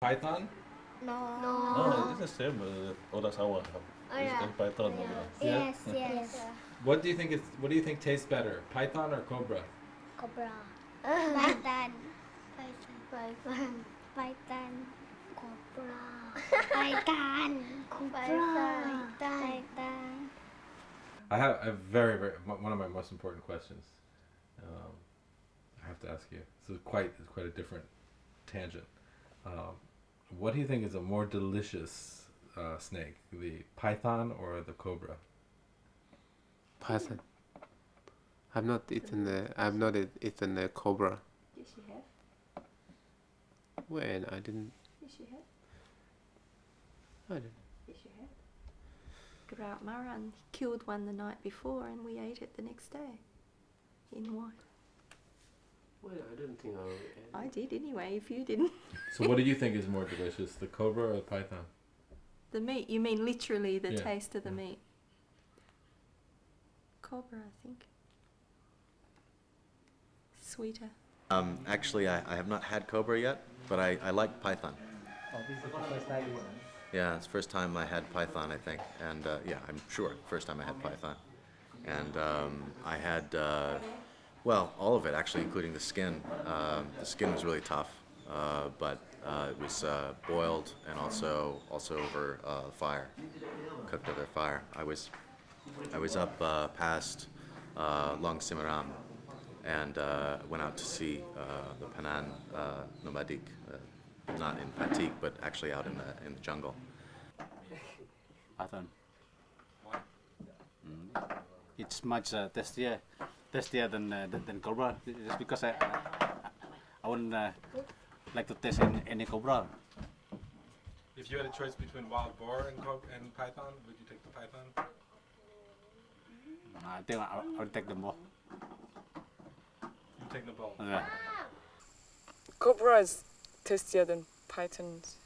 Python? No. No, it's the same. Orasawa. Yeah. It's Python. Yes, yes. What do you think tastes better, Python or Cobra? Cobra. Python. Python. Python. Cobra. Python. Cobra. Python. I have a very one of my most important questions. I have to ask you. It's quite a different tangent. What do you think is a more delicious snake, the python or the cobra? Python. I've not eaten the cobra. Yes, you have. When I didn't. Yes, you have. I didn't. Yes, you have. Garout Maran killed one the night before and we ate it the next day in white. Well, I don't think I did anyway, if you didn't. So what do you think is more delicious, the cobra or the python? The meat, you mean literally the Yeah. taste of the meat? Cobra, I think. Sweeter. Actually, I have not had Cobra yet, but I like Python. Oh, this is the first time, isn't it? Yeah, it's the first time I had Python, I think. And yeah, I'm sure, first time I had Python. And I had, well, all of it actually, including the skin. The skin was really tough, but it was boiled and also over fire, cooked over fire. I was up past Long Simaram and went out to see the Panan nomadic, not in Patik, but actually out in the jungle. Python. Why? It's much tastier than cobra. Just because I wouldn't like to taste any cobra. If you had a choice between wild boar and python, would you take the python? I think I'll take them both. You take the both. Yeah. Cobra is tastier than pythons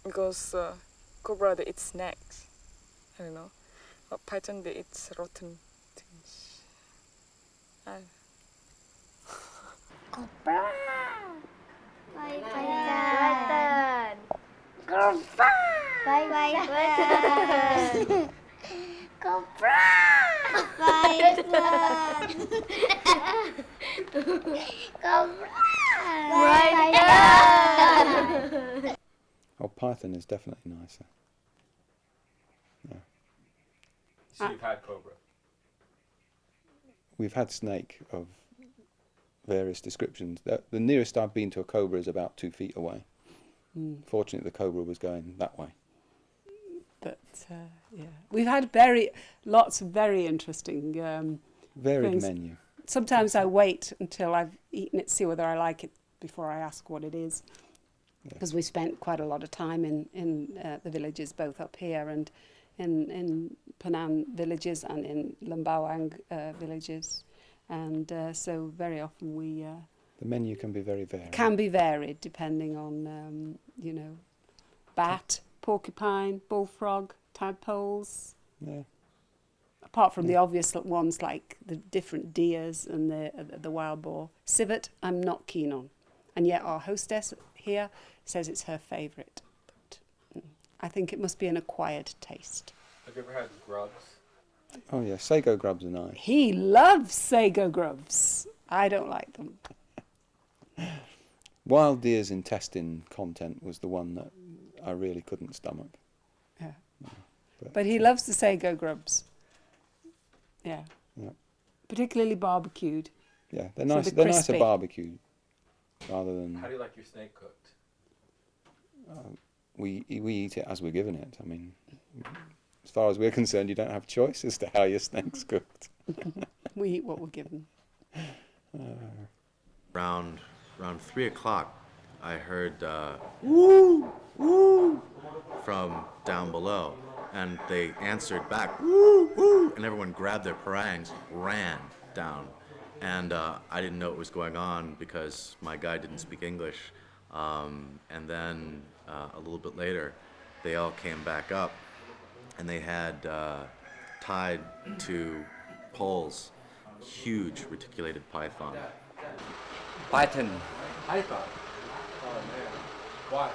because cobra they eat snakes. I don't know, but python they eat rotten things. Cobra. Python. Cobra. Python. Cobra. Python. Cobra. Python. Oh, python is definitely nicer. Yeah. So you've had cobra. We've had snake of various descriptions. The nearest I've been to a cobra is about 2 feet away. Fortunately, the cobra was going that way. But yeah, we've had lots of very interesting Varied things. menu. Sometimes I wait until I've eaten it, see whether I like it before I ask what it is, because we spent quite a lot of time in the villages, both up here and in Penang villages and in Lembawang villages, and so very often we The menu can be very varied. can be varied depending on bat, porcupine, bullfrog, tadpoles. Yeah. Apart from the obvious ones like the different deers and the wild boar. Civet, I'm not keen on. And yet our hostess here says it's her favourite. But I think it must be an acquired taste. Have you ever had grubs? Oh yeah, sago grubs are nice. He loves sago grubs. I don't like them. Wild deer's intestine content was the one that I really couldn't stomach. Yeah. But But he loves the sago grubs. Yeah. Yeah. Particularly barbecued. Yeah, they're So nice. the They're nicer crispy. barbecued rather than How do you like your snake cooked? we eat it as we're given it. I mean, as far as we're concerned, you don't have a choice as to how your snake's cooked. We eat what we're given. Around 3 o'clock, I heard woo, woo from down below, and they answered back, woo, woo, and everyone grabbed their parangs, ran down, and I didn't know what was going on because my guide didn't speak English, and then a little bit later, they all came back up, and they had tied to poles, huge reticulated python. Python. Python. Oh man. Why?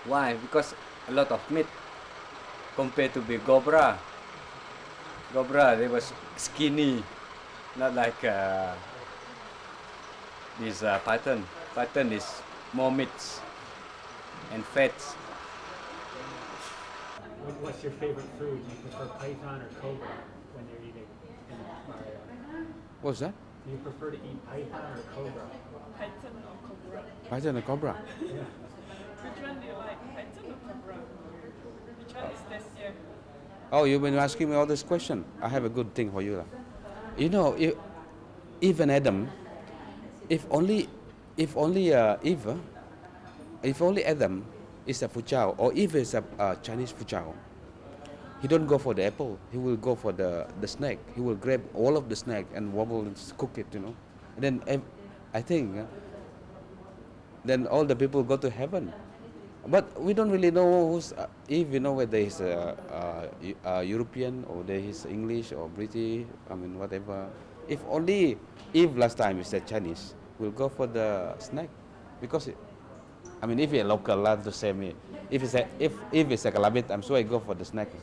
Why? Because a lot of meat compared to the Cobra. Cobra, they was skinny, not like this python. Python is more meats and fats. What's your favorite food? Do you prefer python or cobra when you're eating in Mario? What's that? Do you prefer to eat python or cobra? Python or cobra? Python and cobra. Yeah. Which one do you like? Python or cobra? Which one is tastier? Oh, you've been asking me all this question. I have a good thing for you. Lah. You know, even Adam, if only Adam is a fuchao, or if it's a Chinese fuchao, he don't go for the apple. He will go for the snake. He will grab all of the snake and wobble and cook it. You know, and then I think then all the people go to heaven. But we don't really know who's if you know whether he's a European or there is English or British. I mean whatever. If only if last time he said Chinese, we'll go for the snake, because I mean if you're local, that's the same. If it's a kalabit, I'm sure I go for the snake,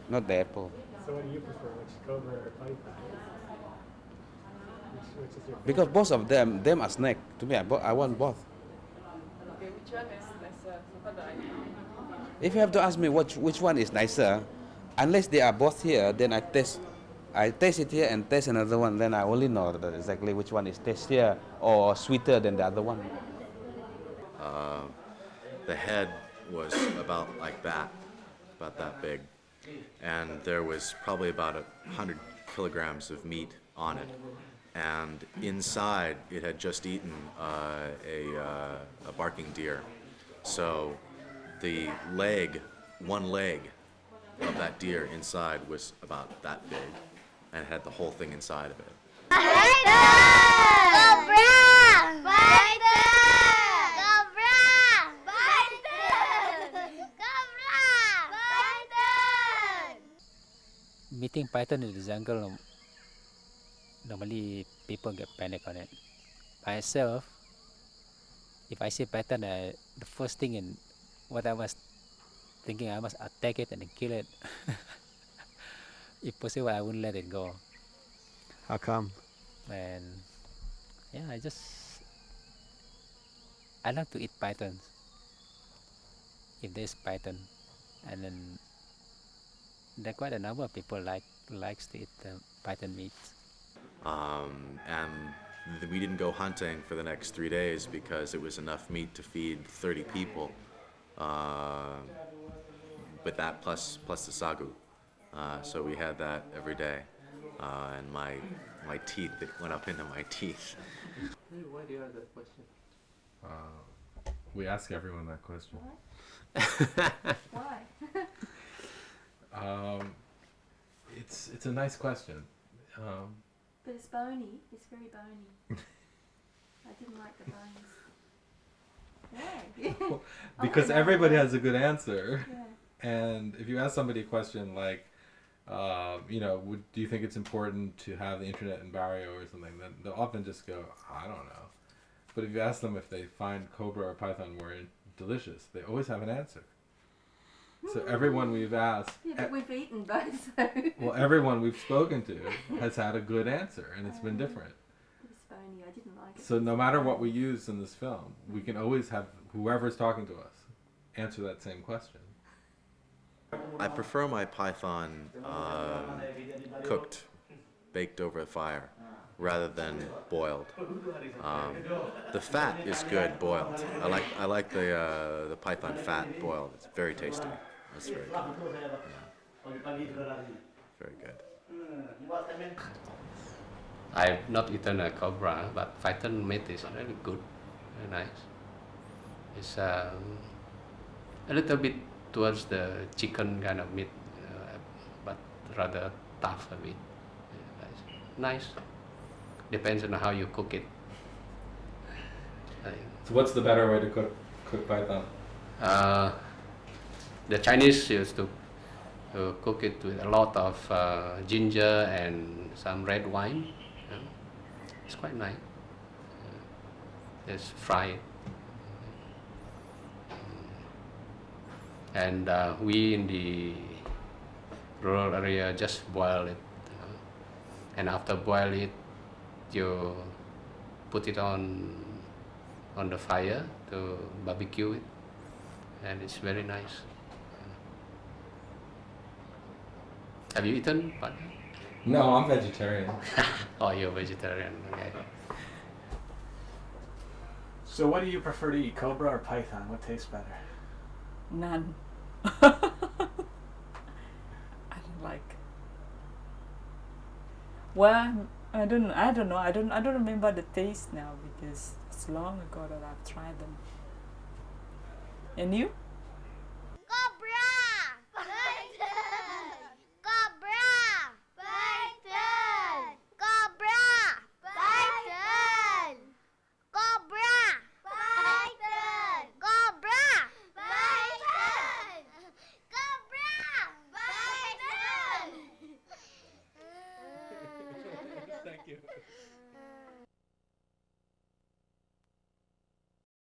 not the apple. So what do you prefer, which cobra or python? Which is your favorite? Because both of them are snake. To me, I want both. Okay, which one is nicer? So how do I? If you have to ask me which one is nicer, unless they are both here, then I taste it here and taste another one. Then I only know that exactly which one is tastier or sweeter than the other one. The head was about like that, about that big, and there was probably about 100 kilograms of meat on it. And inside, it had just eaten a barking deer. So the one leg of that deer inside was about that big, and it had the whole thing inside of it. Cobra! Python! Cobra! Python! Cobra! Python! Meeting python in the jungle, normally people get panic on it. Myself, if I see python, the first thing in what I was thinking, I must attack it and then kill it. If possible, I wouldn't let it go. How come? And yeah, I like to eat pythons. If there's python, and then there are quite a number of people likes to eat python meat. And we didn't go hunting for the next 3 days because it was enough meat to feed 30 people. With that plus the sagu. So we had that every day. And my teeth, it went up into my teeth. Why do you have that question? We ask everyone that question. Why? It's a nice question. But it's bony. It's very bony. I didn't like the bones. Why? Because everybody has a good answer. Yeah. And if you ask somebody a question like, do you think it's important to have the internet in Barrio or something, then they'll often just go, I don't know. But if you ask them if they find Cobra or Python more delicious, they always have an answer. So everyone we've asked... Yeah, but we've eaten both, so... Well, everyone we've spoken to has had a good answer, and it's been different. It's bony. I didn't like it. So no matter what we use in this film, we can always have whoever's talking to us answer that same question. I prefer my python cooked, baked over the fire, rather than boiled. The fat is good boiled. I like the python fat boiled. It's very tasty. It's very good. Yeah. Very good. I've not eaten a cobra, but python meat is really good, very nice. It's a little bit towards the chicken kind of meat, but rather tough a bit. Nice. Depends on how you cook it. So what's the better way to cook python? The Chinese used to cook it with a lot of ginger and some red wine. It's quite nice. Just fry it. and we in the rural area just boil it, and after boil it, you put it on the fire to barbecue it, and it's very nice. Have you eaten partner? No, I'm vegetarian. Oh, you're vegetarian. Okay. So what do you prefer to eat, cobra or python? What tastes better? None. I don't like. Well, I don't know. I don't remember the taste now because it's long ago that I've tried them. And you? Cobra! Python! Cobra! Python! Cobra! Python! Cobra! Python! Cobra! Python! Cobra! Python! Thank you.